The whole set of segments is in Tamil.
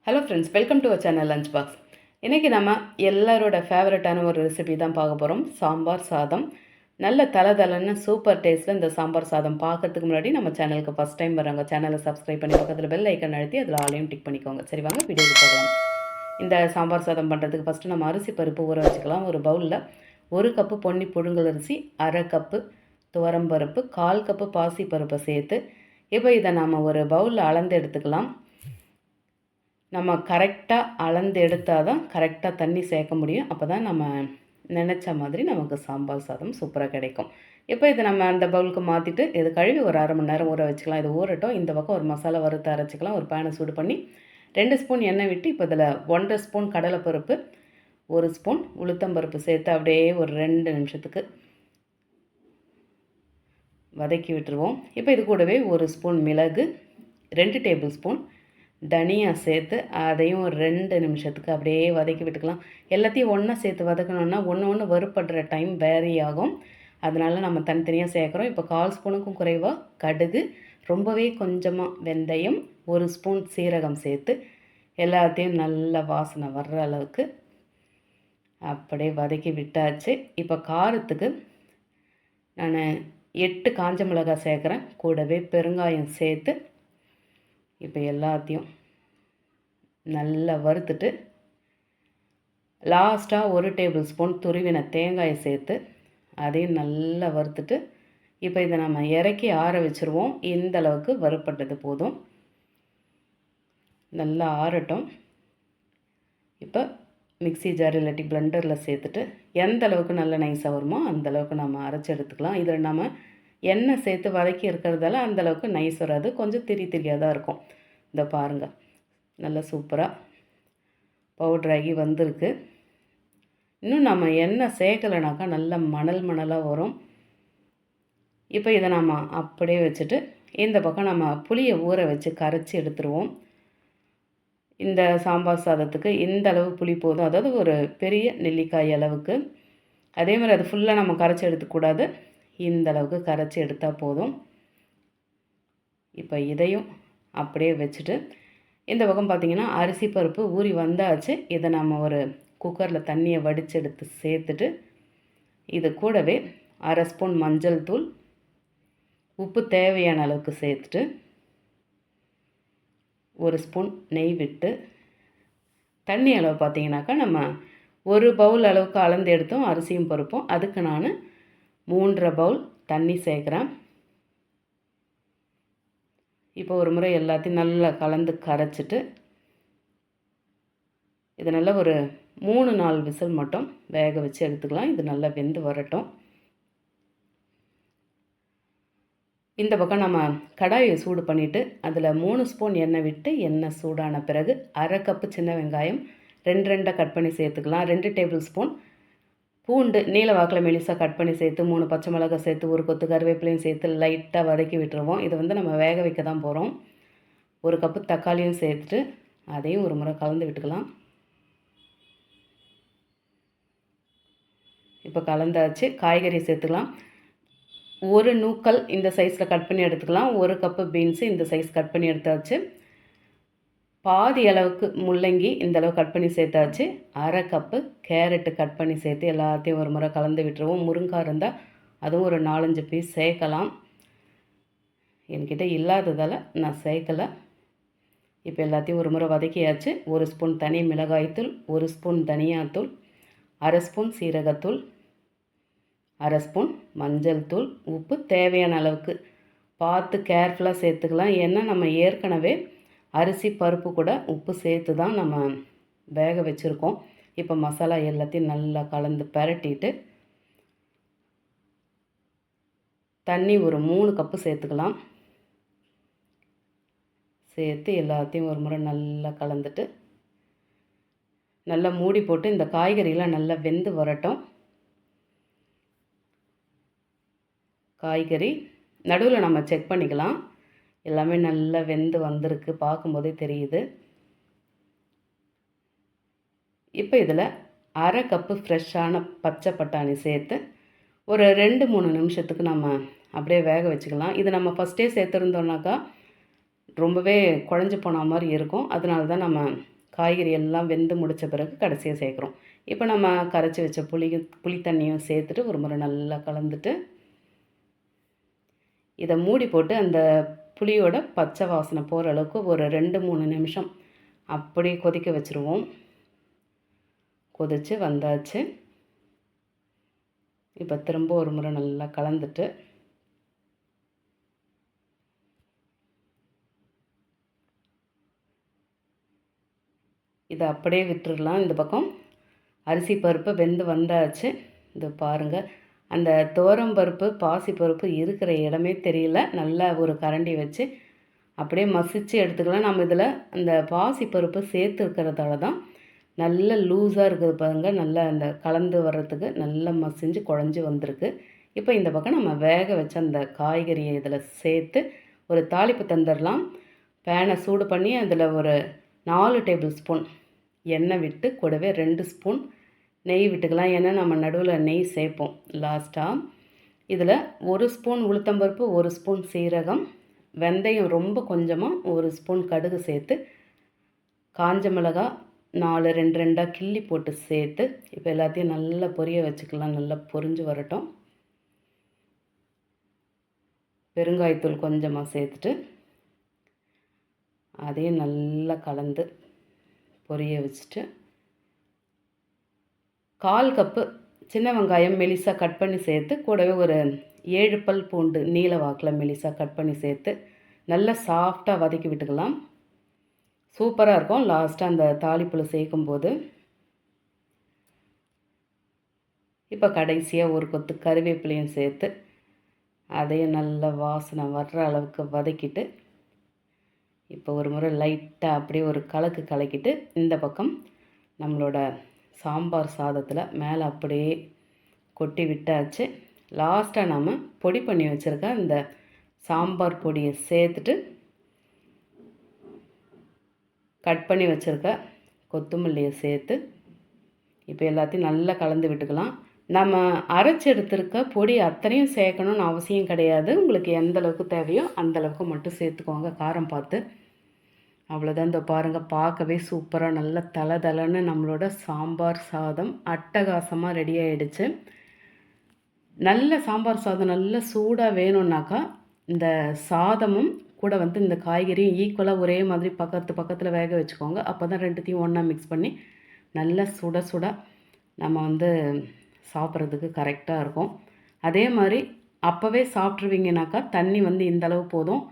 Hello friends, welcome to our channel lunch box. இன்றைக்கி நம்ம எல்லாரோட ஃபேவரட்டான ஒரு ரெசிபி தான் பார்க்க போகிறோம். சாம்பார் சாதம். நல்ல தலன்னு சூப்பர் டேஸ்ட்டில் இந்த சாம்பார் சாதம் பார்க்கறதுக்கு முன்னாடி நம்ம சேனலுக்கு ஃபஸ்ட் டைம் வரவங்க சேனலை சப்ஸ்கிரைப் பண்ணி பக்கத்தில் பெல் ஐக்கன் அழுத்தி அதில் ஆலையும் டிக் பண்ணிக்கோங்க. சரி வாங்க வீடியோக்கு போகலாம். இந்த சாம்பார் சாதம் பண்ணுறதுக்கு ஃபஸ்ட்டு நம்ம அரிசி பருப்பு ஊற வச்சுக்கலாம். ஒரு பவுலில் 1 கப்பு பொன்னி புழுங்கல் அரிசி, 1/2 கப்பு துவரம்பருப்பு, 1/4 கப்பு பாசி பருப்பை சேர்த்து இப்போ இதை நம்ம ஒரு பவுலில் அளந்து எடுத்துக்கலாம். நம்ம கரெக்டாக அளந்து எடுத்தால் தான் கரெக்டாக தண்ணி சேர்க்க முடியும். அப்போ தான் நம்ம நினச்ச மாதிரி நமக்கு சாம்பார் சாதம் சூப்பராக கிடைக்கும். இப்போ இதை நம்ம அந்த பவுலுக்கு மாற்றிட்டு இது கழுவி ஒரு 1/2 மணி நேரம் ஊற வச்சுக்கலாம். இது ஊறட்டும். இந்த பக்கம் ஒரு மசாலா வறுத்து அரைச்சிக்கலாம். ஒரு பேனை சூடு பண்ணி 2 ஸ்பூன் எண்ணெய் விட்டு இப்போ இதில் 1/2 ஸ்பூன் கடலைப்பருப்பு, 1 ஸ்பூன் உளுத்தம்பருப்பு சேர்த்து அப்படியே ஒரு 2 நிமிஷத்துக்கு வதக்கி விட்டுருவோம். இப்போ இது கூடவே 1 ஸ்பூன் மிளகு, 2 டேபிள் ஸ்பூன் தனியா சேர்த்து அதையும் ஒரு 2 நிமிஷத்துக்கு அப்படியே வதக்கி விட்டுக்கலாம். எல்லாத்தையும் ஒன்றா சேர்த்து வதக்கணுன்னா ஒன்று வறுப்படுற டைம் வேரி ஆகும். அதனால் நம்ம தனித்தனியாக சேர்க்குறோம். இப்போ 1/4 ஸ்பூனுக்கும் குறைவாக கடுகு, ரொம்பவே கொஞ்சமாக வெந்தயம், 1 ஸ்பூன் சீரகம் சேர்த்து எல்லாத்தையும் நல்ல வாசனை வர்ற அளவுக்கு அப்படியே வதக்கி விட்டாச்சு. இப்போ காரத்துக்கு நான் 8 காஞ்ச மிளகாய் சேர்க்குறேன். கூடவே பெருங்காயம் சேர்த்து இப்போ எல்லாத்தையும் நல்லா வறுத்துட்டு லாஸ்ட்டாக 1 டேபிள் ஸ்பூன் துருவின தேங்காயை சேர்த்து அதையும் நல்லா வறுத்துட்டு இப்போ இதை நம்ம இறக்கி ஆற வச்சுருவோம். இந்த அளவுக்கு வறுப்பட்டது போதும். நல்லா ஆறட்டும். இப்போ மிக்ஸி ஜார் இல்லாட்டி பிளெண்டரில் சேர்த்துட்டு எந்த அளவுக்கு நல்ல நைஸாக வருமோ அந்தளவுக்கு நம்ம அரைச்சி எடுத்துக்கலாம். இதில் நம்ம எண்ணெய் சேர்த்து வதக்கி இருக்கிறதால அந்தளவுக்கு நைஸ் வராது, கொஞ்சம் திரியாக தான் இருக்கும். இந்த பாருங்கள், நல்லா சூப்பராக பவுட்ராகி வந்திருக்கு. இன்னும் நம்ம எண்ணெய் சேர்க்கலைனாக்கா நல்லா மணலாக வரும். இப்போ இதை நம்ம அப்படியே வச்சுட்டு இந்த பக்கம் நம்ம புளியை ஊற வச்சு கரைச்சி எடுத்துருவோம். இந்த சாம்பார் சாதத்துக்கு இந்த அளவு புளி போதும், அதாவது ஒரு பெரிய நெல்லிக்காய் அளவுக்கு. அதே மாதிரி அது ஃபுல்லாக நம்ம கரைச்சி எடுத்துக்கூடாது, இந்த அளவுக்கு கரைச்சி எடுத்தால் போதும். இப்போ இதையும் அப்படியே வச்சுட்டு இந்த பக்கம் பார்த்திங்கன்னா அரிசி பருப்பு ஊறி வந்தாச்சு. இதை நம்ம ஒரு குக்கரில் தண்ணியை வடிச்செடுத்து சேர்த்துட்டு இது கூடவே 1/2 ஸ்பூன் மஞ்சள் தூள், உப்பு தேவையான அளவுக்கு சேர்த்துட்டு 1 ஸ்பூன் நெய் விட்டு தண்ணி அளவு பார்த்திங்கனாக்கா நம்ம 1 பவுல் அளவுக்கு அளந்து எடுத்தோம் அரிசியும் பருப்பும். அதுக்கு நான் 3.5 பவுல் தண்ணி சேர்க்குறேன். இப்போ ஒரு முறை எல்லாத்தையும் நல்லா கலந்து கரைச்சிட்டு இது நல்லா ஒரு 3-4 விசில் மட்டும் வேக வச்சு எடுத்துக்கலாம். இது நல்லா வெந்து வரட்டும். இந்த பக்கம் நம்ம கடாயை சூடு பண்ணிவிட்டு அதில் 3 ஸ்பூன் எண்ணெய் விட்டு எண்ணெய் சூடான பிறகு 1/2 கப்பு சின்ன வெங்காயம் 2 கட் பண்ணி சேர்த்துக்கலாம். 2 டேபிள் ஸ்பூன் பூண்டு நீல வாக்கில் மெலிசாக கட் பண்ணி சேர்த்து 3 பச்சை மிளகாய் சேர்த்து 1 கொத்து கருவேப்பிலையும் சேர்த்து லைட்டாக வதக்கி விட்டுருவோம். இதை நம்ம வேக வைக்க தான் போகிறோம். 1 கப்பு தக்காளியும் சேர்த்துட்டு அதையும் ஒரு முறை கலந்து விட்டுக்கலாம். இப்போ கலந்தாச்சு. காய்கறி சேர்த்துக்கலாம். 1 நூக்கல் இந்த சைஸில் கட் பண்ணி எடுத்துக்கலாம். 1 கப்பு பீன்ஸு இந்த சைஸ் கட் பண்ணி எடுத்தாச்சு. பாதி அளவுக்கு முள்ளங்கி இந்த அளவு கட் பண்ணி சேர்த்தாச்சு. 1/2 கப்பு கேரட்டு கட் பண்ணி சேர்த்து எல்லாத்தையும் ஒரு முறை கலந்து விட்டுருவோம். முருங்காய் இருந்தால் அதுவும் ஒரு 4-5 பீஸ் சேர்க்கலாம். என்கிட்ட இல்லாததால் நான் சேர்க்கலை. இப்போ எல்லாத்தையும் ஒரு முறை வதக்கியாச்சு. 1 ஸ்பூன் தனி மிளகாய்த்தூள், 1 ஸ்பூன் தனியாத்தூள், 1/2 ஸ்பூன் சீரகத்தூள், 1/2 ஸ்பூன் மஞ்சள் தூள், உப்பு தேவையான அளவுக்கு பார்த்து கேர்ஃபுல்லாக சேர்த்துக்கலாம். ஏன்னா நம்ம ஏற்கனவே அரிசி பருப்பு கூட உப்பு சேர்த்து தான் நம்ம வேக வச்சுருக்கோம். இப்போ மசாலா எல்லாத்தையும் நல்லா கலந்து பரட்டிட்டு தண்ணி ஒரு 3 கப்பு சேர்த்துக்கலாம். சேர்த்து எல்லாத்தையும் ஒரு முறை நல்லா கலந்துட்டு நல்லா மூடி போட்டு இந்த காய்கறிலாம் நல்லா வெந்து வரட்டும். காய்கறி நடுவில் நம்ம செக் பண்ணிக்கலாம். எல்லாமே நல்லா வெந்து வந்திருக்கு, பார்க்கும்போதே தெரியுது. இப்போ இதில் 1/2 கப்பு ஃப்ரெஷ்ஷான பச்சை பட்டாணி சேர்த்து ஒரு 2-3 நிமிஷத்துக்கு நம்ம அப்படியே வேக வச்சுக்கலாம். இது நம்ம ஃபஸ்ட்டே சேர்த்துருந்தோம்னாக்கா ரொம்பவே குழஞ்சி போன மாதிரி இருக்கும். அதனால தான் நம்ம காய்கறி எல்லாம் வெந்து முடித்த பிறகு கடைசியாக சேர்க்குறோம். இப்போ நம்ம கரைச்சி வச்ச புளி தண்ணியும் சேர்த்துட்டு ஒரு முறை நல்லா கலந்துட்டு இதை மூடி போட்டு அந்த புளியோட பச்சை வாசனை போகிற அளவுக்கு ஒரு 2-3 நிமிஷம் அப்படியே கொதிக்க வச்சுருவோம். கொதித்து வந்தாச்சு. இப்போ திரும்ப ஒரு முறை நல்லா கலந்துட்டு இதை அப்படியே விட்டுடலாம். இந்த பக்கம் அரிசி பருப்பு வெந்து வந்தாச்சு. இது பாருங்கள், அந்த துவரம்பருப்பு பாசிப்பருப்பு இருக்கிற இடமே தெரியல. நல்லா ஒரு கரண்டி வச்சு அப்படியே மசிச்சு எடுத்துக்கலாம். நம்ம இதில் அந்த பாசிப்பருப்பு சேர்த்துருக்கிறதால தான் நல்ல லூஸாக இருக்குது பாருங்கள். நல்லா அந்த கலந்து வர்றதுக்கு நல்லா மசிஞ்சு குழஞ்சி வந்திருக்கு. இப்போ இந்த பக்கம் நம்ம வேக வச்ச அந்த காய்கறியை இதில் சேர்த்து ஒரு தாளிப்பு தந்துடலாம். பேனை சூடு பண்ணி அதில் ஒரு 4 டேபிள் ஸ்பூன் எண்ணெய் விட்டு கூடவே 2 ஸ்பூன் நெய் விட்டுக்கலாம். ஏன்னா நம்ம நடுவில் நெய் சேர்ப்போம் லாஸ்ட்டாக. இதில் 1 ஸ்பூன் உளுத்தம்பருப்பு, 1 ஸ்பூன் சீரகம், வெந்தயம் ரொம்ப கொஞ்சமாக 1 ஸ்பூன் கடுகு சேர்த்து, காஞ்ச மிளகாய் 4 2 கிள்ளி போட்டு சேர்த்து இப்போ எல்லாத்தையும் நல்லா பொரிய வச்சுக்கலாம். நல்லா பொரிஞ்சு வரட்டும். பெருங்காயத்தூள் கொஞ்சமாக சேர்த்துட்டு அதையும் நல்லா கலந்து பொரிய வச்சுட்டு 1/4 கப்பு சின்ன வெங்காயம் மெலிசாக கட் பண்ணி சேர்த்து கூடவே ஒரு 7 பல் பூண்டு நீல வாக்கில் மெலிசாக கட் பண்ணி சேர்த்து நல்லா சாஃப்டாக வதக்கி விட்டுக்கலாம். சூப்பராக இருக்கும் லாஸ்ட்டாக அந்த தாளிப்பில் சேர்க்கும்போது. இப்போ கடைசியாக ஒரு கொத்து கருவேப்பிலையும் சேர்த்து அதையும் நல்ல வாசனை வர்ற அளவுக்கு வதக்கிட்டு இப்போ ஒரு முறை லைட்டாக அப்படியே ஒரு கலக்கிட்டு இந்த பக்கம் நம்மளோட சாம்பார் சாதத்தில் மேலே அப்படியே கொட்டி விட்டாச்சு. லாஸ்ட்டாக நம்ம பொடி பண்ணி வச்சுருக்க இந்த சாம்பார் பொடியை சேர்த்துட்டு கட் பண்ணி வச்சுருக்க கொத்தமல்லியை சேர்த்து இப்போ எல்லாத்தையும் நல்லா கலந்து விட்டுக்கலாம். நம்ம அரைச்சி எடுத்துருக்க பொடி அத்தனையும் சேர்க்கணும்னு அவசியம் கிடையாது. உங்களுக்கு எந்த அளவுக்கு தேவையோ அந்தளவுக்கு மட்டும் சேர்த்துக்கோங்க காரம் பார்த்து. அவ்வளோதான். இந்த பாருங்கள், பார்க்கவே சூப்பராக நல்ல தலன்னு நம்மளோட சாம்பார் சாதம் அட்டகாசமாக ரெடி ஆகிடுச்சு. நல்ல சாம்பார் சாதம் நல்ல சூடாக வேணும்னாக்கா இந்த சாதமும் கூட இந்த காய்கறியும் ஈக்குவலாக ஒரே மாதிரி பக்கத்தில் வேக வச்சுக்கோங்க. அப்போ தான் ரெண்டுத்தையும் ஒன்றா மிக்ஸ் பண்ணி நல்லா சுட நம்ம சாப்பிட்றதுக்கு கரெக்டாக இருக்கும். அதே மாதிரி அப்போவே சாப்பிட்ருவீங்கனாக்கா தண்ணி இந்த அளவு போதும்.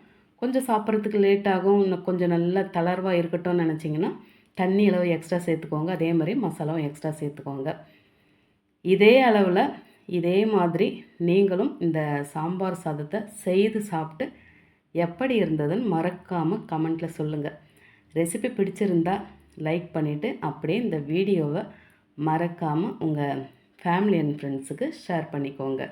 கொஞ்சம் சாப்பிட்றதுக்கு லேட் ஆகும், இன்னும் கொஞ்சம் நல்லா தளர்வாக இருக்கட்டும்னு நினச்சிங்கன்னா தண்ணி அளவு எக்ஸ்ட்ரா சேர்த்துக்கோங்க. அதே மாதிரி மசாலாவும் எக்ஸ்ட்ரா சேர்த்துக்கோங்க. இதே அளவில் இதே மாதிரி நீங்களும் இந்த சாம்பார் சாதத்தை செய்து சாப்பிட்டு எப்படி இருந்ததுன்னு மறக்காமல் கமெண்ட்டில் சொல்லுங்கள். ரெசிபி பிடிச்சிருந்தா லைக் பண்ணிவிட்டு அப்படியே இந்த வீடியோவை மறக்காமல் உங்கள் ஃபேமிலி அண்ட் ஃப்ரெண்ட்ஸுக்கு ஷேர் பண்ணிக்கோங்க.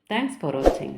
தேங்க்ஸ் ஃபார் வாட்சிங்.